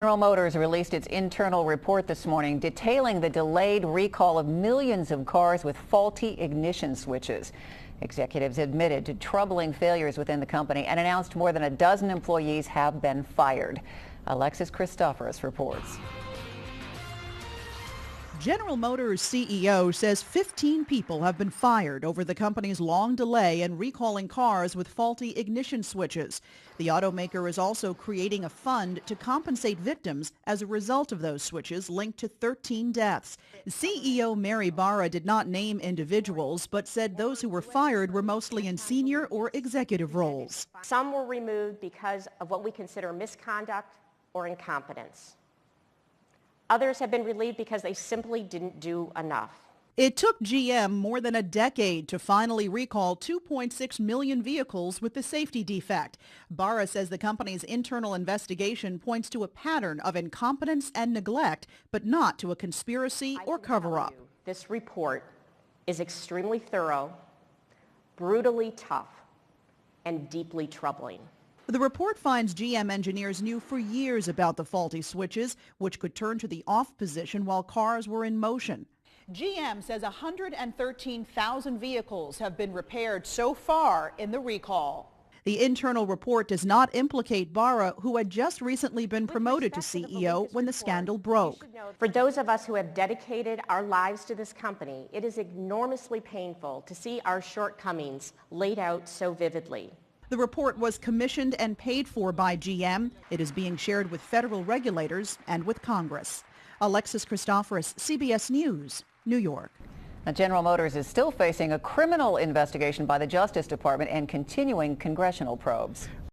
General Motors released its internal report this morning detailing the delayed recall of millions of cars with faulty ignition switches. Executives admitted to troubling failures within the company and announced more than a dozen employees have been fired. Alexis Christoforous reports. General Motors CEO says 15 people have been fired over the company's long delay in recalling cars with faulty ignition switches. The automaker is also creating a fund to compensate victims as a result of those switches linked to 13 deaths. CEO Mary Barra did not name individuals, but said those who were fired were mostly in senior or executive roles. Some were removed because of what we consider misconduct or incompetence. Others have been relieved because they simply didn't do enough. It took GM more than a decade to finally recall 2.6 million vehicles with the safety defect. Barra says the company's internal investigation points to a pattern of incompetence and neglect, but not to a conspiracy or cover-up. This report is extremely thorough, brutally tough, and deeply troubling. The report finds GM engineers knew for years about the faulty switches, which could turn to the off position while cars were in motion. GM says 113,000 vehicles have been repaired so far in the recall. The internal report does not implicate Barra, who had just recently been promoted to CEO when the scandal broke. For those of us who have dedicated our lives to this company, it is enormously painful to see our shortcomings laid out so vividly. The report was commissioned and paid for by GM. It is being shared with federal regulators and with Congress. Alexis Christoforous, CBS News, New York. Now, General Motors is still facing a criminal investigation by the Justice Department and continuing congressional probes.